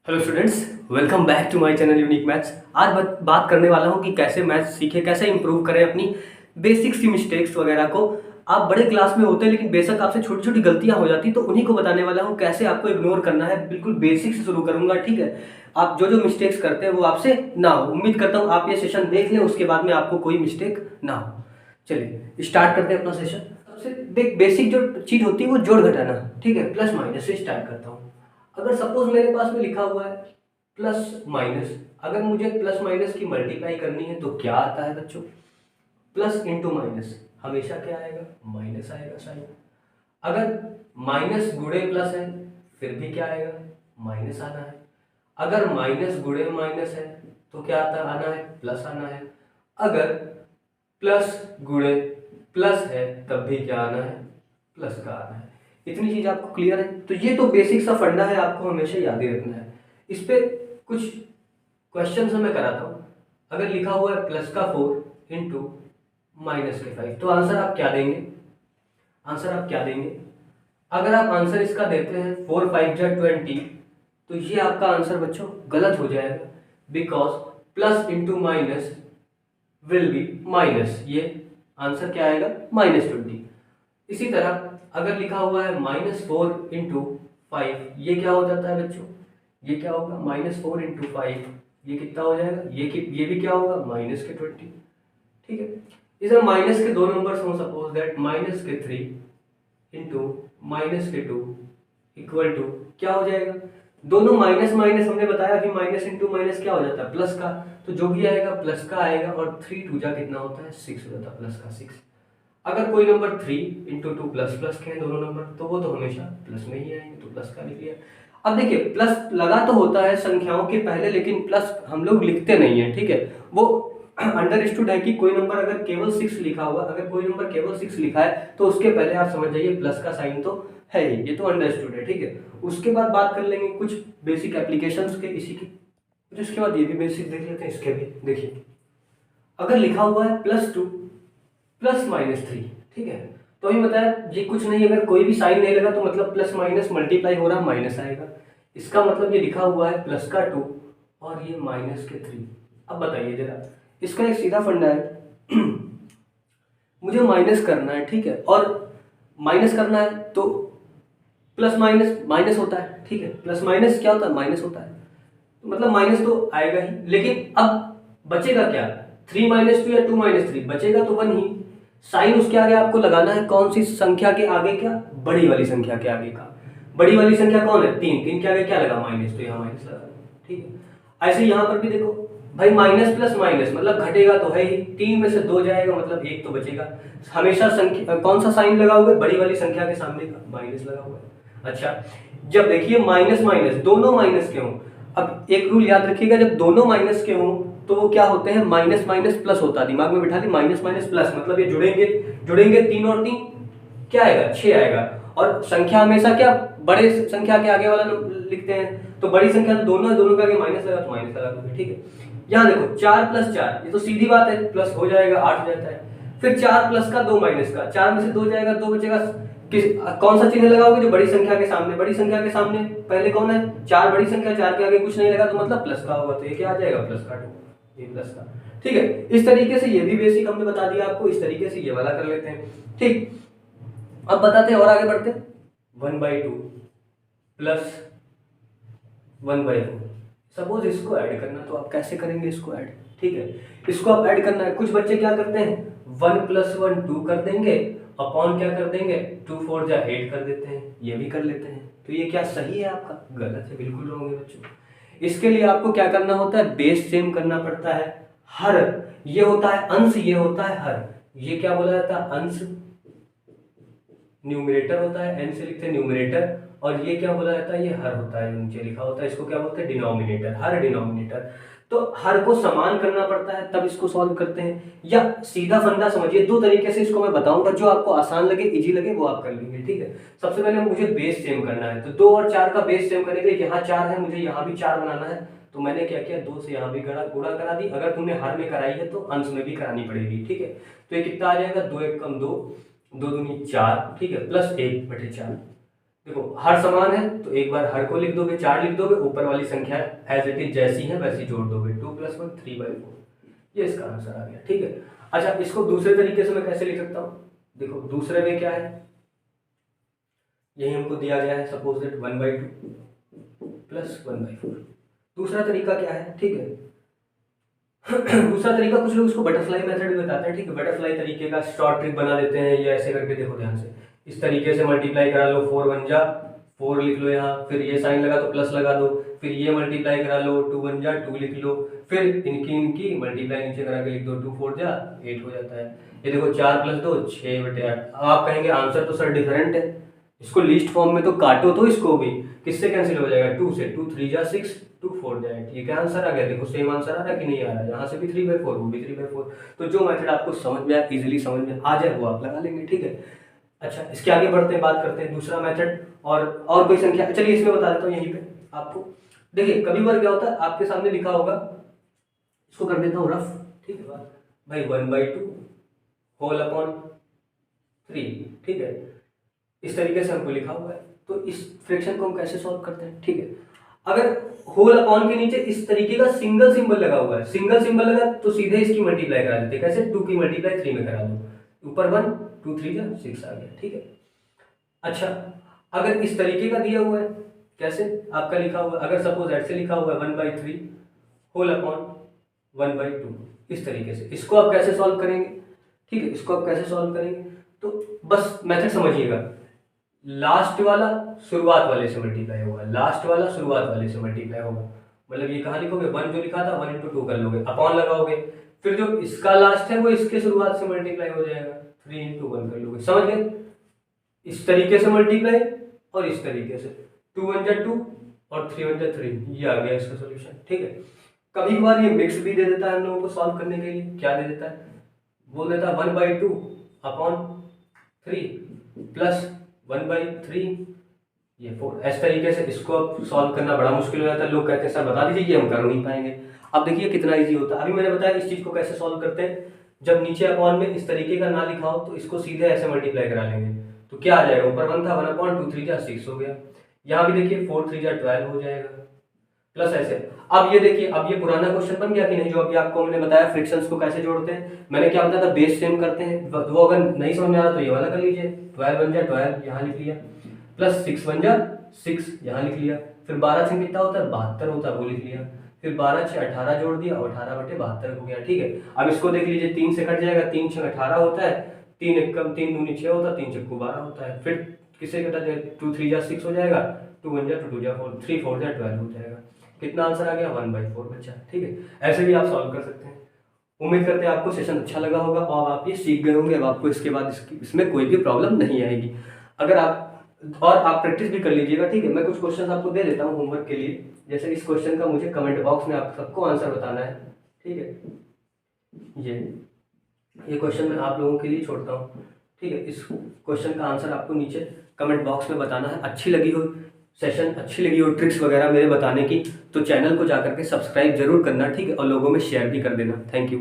Hello students, welcome back to my channel unique maths. आज बात करने वाला हूँ कि कैसे मैथ्स सीखे, कैसे इंप्रूव करें अपनी बेसिक सी मिस्टेक्स वगैरह को। आप बड़े क्लास में होते हैं लेकिन बेशक आपसे छोटी छोटी गलतियाँ हो जाती, तो उन्हीं को बताने वाला हूँ कैसे आपको इग्नोर करना है। बिल्कुल बेसिक से शुरू करूँगा, ठीक है। आप जो जो मिस्टेक्स करते हैं वो आपसे ना हो। उम्मीद करता हूँ आप ये सेशन देख लें, उसके बाद में आपको कोई मिस्टेक ना हो। चलिए स्टार्ट करते हैं अपना सेशन। सबसे बेसिक जो चीज़ होती है वो जोड़ घटाना, ठीक है। प्लस माइनस से स्टार्ट करता हूँ। अगर सपोज मेरे पास में लिखा हुआ है प्लस माइनस, अगर मुझे प्लस माइनस की मल्टीप्लाई करनी है तो क्या आता है बच्चों? प्लस इंटू माइनस हमेशा क्या आएगा? माइनस आएगा साइन। अगर माइनस गुणे प्लस है फिर भी क्या आएगा? माइनस आना है। अगर माइनस गुणे माइनस है तो क्या आता आना है? प्लस आना है। अगर प्लस गुणे प्लस है तब भी क्या आना है? प्लस का आना है। इतनी चीज आपको क्लियर है? तो ये तो बेसिक सा फंडा है, आपको हमेशा याद ही रखना है। इस पे कुछ क्वेश्चन मैं कराता हूँ। अगर लिखा हुआ है प्लस का 4 इंटू माइनस के 5, तो आंसर आप क्या देंगे? आंसर आप क्या देंगे? अगर आप आंसर इसका देते हैं 4 5 जा 20, तो ये आपका आंसर बच्चों गलत हो जाएगा, because plus into minus will be minus. ये आंसर क्या आएगा? -20। इसी तरह अगर लिखा हुआ है -4 इंटू 5, ये क्या हो जाता है बच्चों? ये क्या होगा? -4 इंटू 5, ये कितना हो जाएगा? ये भी क्या होगा? माइनस के 20, ठीक है। इधर माइनस के दो नंबर्स हो, सपोज दैट माइनस के 3 इंटू माइनस के 2 इक्वल टू क्या हो जाएगा? दोनों माइनस माइनस, हमने बताया कि माइनस इंटू माइनस क्या हो जाता है? प्लस का। तो जो भी आएगा प्लस का आएगा, और 3 2 जा कितना होता है? 6 हो जाता है, प्लस का 6। अगर कोई नंबर 3 इंटू 2 प्लस प्लस के हैं दोनों नंबर, तो वो तो हमेशा प्लस में ही आएंगे, तो प्लस का लिख लिया। अब देखिए, प्लस लगा तो होता है संख्याओं के पहले, लेकिन प्लस हम लोग लिखते नहीं है, ठीक है। वो अंडरस्टूड है कि कोई नंबर अगर केवल 6 लिखा हुआ, अगर कोई नंबर केवल 6 लिखा है तो उसके पहले आप समझ जाइए प्लस का साइन तो है ही, ये तो अंडरस्टूड है, ठीक है। उसके बाद बात कर लेंगे कुछ बेसिक एप्लीकेशंस के इसी की। उसके बाद ये भी बेसिक देख लेते हैं, इसके भी देखिए। अगर लिखा हुआ है +2 प्लस -3, ठीक है, तो अभी बताया ये कुछ नहीं, अगर कोई भी साइन नहीं लगा तो मतलब प्लस माइनस मल्टीप्लाई हो रहा, माइनस आएगा। इसका मतलब ये लिखा हुआ है प्लस का 2 और ये माइनस के 3। अब बताइए जरा, इसका एक सीधा फंडा है मुझे माइनस करना है, ठीक है, और माइनस करना है तो प्लस माइनस माइनस होता है, ठीक है। प्लस माइनस क्या होता है? माइनस होता है। तो मतलब माइनस तो आएगा ही, लेकिन अब बचेगा क्या? 3 -2 या 2 -3 बचेगा तो 1 ही। साइन उसके आगे आपको लगाना है कौन सी संख्या के आगे? क्या? बड़ी वाली संख्या के आगे का। बड़ी वाली संख्या कौन है? 3। 3 के आगे क्या लगा? माइनस, तो यहाँ माइनस लगा, ठीक है। ऐसे यहाँ पर भी देखो भाई, माइनस प्लस माइनस मतलब घटेगा तो है ही, 3 में से 2 जाएगा मतलब 1 तो बचेगा। हमेशा संख्या कौन सा साइन लगा हुआ है? बड़ी वाली संख्या के सामने का माइनस लगा हुआ है। अच्छा, जब देखिए माइनस माइनस दोनों माइनस के हों, अब एक रूल याद रखिएगा, जब दोनों माइनस के हों तो वो क्या होते हैं? माइनस माइनस प्लस होता है। दिमाग में बिठा ली, माइनस माइनस प्लस मतलब ये जुड़ेंगे, जुड़ेंगे 3 और 3 क्या आएगा? 6 आएगा। और संख्या हमेशा क्या बड़े संख्या के आगे वाला लिखते हैं, तो बड़ी संख्या तो दोनों है, दोनों के आगे माइनस लगा तो माइनस लगा दोगे, ठीक है। यहाँ देखो 4 + 4, ये तो सीधी बात है, प्लस हो जाएगा 8 हो जाता है। फिर 4 प्लस का 2 माइनस का, 4 में से 2 जाएगा 2 बचेगा। किस कौन सा चिन्ह लगाओगे? जो बड़ी संख्या के सामने, बड़ी संख्या के सामने पहले कौन है? 4 बड़ी संख्या, 4 के आगे कुछ नहीं लगा तो मतलब प्लस का होगा, तो ये क्या आ जाएगा? प्लस का 2, ये प्लस का, ठीक है। इस तरीके से ये भी बेसिक हमने बता दिया आपको, इस तरीके से ये वाला कर लेते हैं, ठीक। अब बताते हैं और आगे बढ़ते हैं। 1/2 प्लस 1/4, सपोज इसको ऐड करना, तो आप कैसे करेंगे इसको ऐड? ठीक है, इसको आप ऐड करना है। कुछ बच्चे क्या करते हैं? 1 + 1 2 कर देंगे, अपॉन क्या कर देंगे? 2 4 जा 8 कर देते हैं, ये भी कर लेते हैं। तो ये क्या सही है आपका? गलत है, बिल्कुल रॉन्ग है बच्चों। इसके लिए आपको क्या करना होता है? बेस सेम करना पड़ता है। हर ये होता है अंश, ये होता है हर। ये क्या बोला जाता है? अंश न्यूमरेटर होता है, एन से लिखते हैं न्यूमरेटर, और ये क्या बोला जाता है? ये हर होता है, नीचे लिखा होता है, इसको क्या बोलते हैं? डिनोमिनेटर, हर डिनोमिनेटर। तो हर को समान करना पड़ता है तब इसको सॉल्व करते हैं। या सीधा फंडा समझिए, दो तरीके से इसको मैं बताऊंगा, जो आपको आसान लगे, इजी लगे, वो आप कर लेंगे, ठीक है। सबसे पहले मुझे बेस सेम करना है, तो 2 और 4 का बेस सेम करेंगे। यहाँ 4 है, मुझे यहाँ भी 4 बनाना है, तो मैंने क्या किया? 2 से यहाँ भी गुणा करा दी। अगर तुमने हर में कराई है तो अंश में भी करानी पड़ेगी, ठीक है। तो ये कितना आ जाएगा? 2 1 कम 2, 2 दूनी 4, ठीक है, प्लस 1/4। देखो हर समान है तो एक बार हर को लिख दोगे, 4 लिख दोगे, ऊपर वाली संख्या एज इट इज जैसी है वैसी जोड़ दोगे, 2 + 1 3/4, ये इसका आंसर आ गया। ठीक है, अच्छा इसको दूसरे तरीके से मैं कैसे लिख सकता हूँ, देखो दूसरे में क्या है, यही हमको दिया गया है, सपोज दैट 1/2 + 1/4। दूसरा तरीका क्या है, ठीक है दूसरा तरीका कुछ लोग उसको बटरफ्लाई मेथड भी बताते हैं। ठीक है, बटरफ्लाई तरीके का शॉर्ट ट्रिक बना देते हैं, ये ऐसे करके देखो ध्यान से, इस तरीके से मल्टीप्लाई करा लो, 4 1 जा 4 लिख लो यहाँ, फिर ये साइन लगा तो प्लस लगा दो, फिर ये मल्टीप्लाई करा लो, 2 1 जा 2 लिख लो, फिर इनकी मल्टीप्लाई नीचे करा के लिख दो, 2 4 जा 8 हो जाता है। ये देखो 4 + 2 6/8। आप कहेंगे आंसर तो सर डिफरेंट है, इसको लीस्ट फॉर्म में तो काटो तो इसको भी, किससे कैंसिल हो जाएगा, 2 से, 2 3 जा 6 2 4 जा 8। ये क्या आंसर आ गया, देखो सेम आंसर आ रहा है कि नहीं आ रहा है, यहाँ से भी 3/4 वो भी 3/4। तो जो मेथड आपको समझ में आए, इजीली समझ में आ जाए वो आप लगा लेंगे। ठीक है, अच्छा इसके आगे बढ़ते हैं, बात करते हैं दूसरा मेथड और कोई संख्या, चलिए इसमें बता देता हूँ यहीं पे आपको। देखिए कभी बार क्या होता है, आपके सामने लिखा होगा, इसको कर देता हूँ रफ। ठीक है भाई, 1/2 होल अपॉन 3। ठीक है, इस तरीके से हमको लिखा हुआ है, तो इस फ्रैक्शन को हम कैसे सॉल्व करते हैं। ठीक है, अगर होल अपॉन के नीचे इस तरीके का सिंगल सिंबल लगा हुआ है, सिंगल सिंबल लगा तो सीधे इसकी मल्टीप्लाई करा देते हैं, कैसे, 2 की मल्टीप्लाई 3 में करा दो, ऊपर 1 2 3 जा 6 आ गया। ठीक है, अच्छा अगर इस तरीके का दिया हुआ है, कैसे आपका लिखा हुआ है, अगर सपोज ऐसे लिखा हुआ है 1/3 होल अपॉन 1/2, इस तरीके से इसको आप कैसे सॉल्व करेंगे। ठीक है, इसको आप कैसे सॉल्व करेंगे, तो बस मेथड समझिएगा, लास्ट वाला शुरुआत वाले से मल्टीप्लाई होगा, लास्ट वाला शुरुआत वाले से मल्टीप्लाई होगा, मतलब ये कहाँ लिखोगे, 1 जो लिखा था 1 × 2 कर लोगे, अपॉन लगाओगे, फिर जो इसका लास्ट है वो इसके शुरुआत से मल्टीप्लाई हो जाएगा, 3 × 1 कर लोगे, समझ गए, इस तरीके से मल्टीप्लाई और इस तरीके से, 2 1 जा 2 और 3 1 जा 3, ये आ गया इसका सोल्यूशन। ठीक है, कभी कभार ये मिक्स भी दे देता है हम लोगों को सॉल्व करने के लिए, क्या दे देता है, बोल देता है 1/2 अपॉन 3 प्लस 1/3 ये 4। इस तरीके से इसको अब सॉल्व करना बड़ा मुश्किल हो जाता है, लोग कहते हैं सर बता दीजिए कि हम कर नहीं पाएंगे। अब देखिए कितना इजी होता है, अभी मैंने बताया इस चीज़ को कैसे सॉल्व करते हैं, जब नीचे अपॉन में इस तरीके का ना लिखा हो तो इसको सीधे ऐसे मल्टीप्लाई करा लेंगे, तो क्या आ जाएगा, ऊपर 1 था 1/2 3 जा 6 हो गया, यहाँ भी देखिए 4 3 जा 12 हो जाएगा, प्लस ऐसे। अब ये देखिए, अब ये पुराना क्वेश्चन बन गया कि नहीं, जो अभी आपको मैंने बताया फ्रिक्शंस को कैसे जोड़ते हैं, मैंने क्या बताया था, बेस सेम करते हैं, वो अगर नहीं समझ में आ रहा तो ये वाला कर लीजिए, 12 1 जा 12 यहाँ लिख लिया, प्लस 6 1 जा 6 यहाँ लिख लिया, फिर 12 6 कितना होता है 72 होता है वो लिख लिया, फिर 12 6 18 जोड़ दिया और 18/72 हो गया। ठीक है, अब इसको देख लीजिए, 3 से कट जाएगा, 3 6 18 होता है, 3 1 कम 3 दूनी 6 होता है, 3 6 12 होता है, फिर किसे कटा जाएगा, 2 3 जा 6 हो जाएगा, 2 1 जा 2 2 जा 4 3 4 जा 12 हो जाएगा, कितना आंसर आ गया 1/4 बच्चा। ठीक है, ऐसे भी आप सॉल्व कर सकते हैं। उम्मीद करते हैं आपको सेशन अच्छा लगा होगा और आप ये सीख गए होंगे, अब आपको इसके बाद इसमें कोई भी प्रॉब्लम नहीं आएगी। अगर आप प्रैक्टिस भी कर लीजिएगा। ठीक है, मैं कुछ क्वेश्चन आपको दे देता हूँ होमवर्क के लिए, जैसे इस क्वेश्चन का मुझे कमेंट बॉक्स में आप सबको आंसर बताना है। ठीक है, ये क्वेश्चन मैं आप लोगों के लिए छोड़ता हूँ। ठीक है, इस क्वेश्चन का आंसर आपको नीचे कमेंट बॉक्स में बताना है। अच्छी लगी हो सेशन, अच्छी लगी हो ट्रिक्स वगैरह मेरे बताने की, तो चैनल को जाकर के सब्सक्राइब जरूर करना। ठीक है, और लोगों में शेयर भी कर देना। Thank you.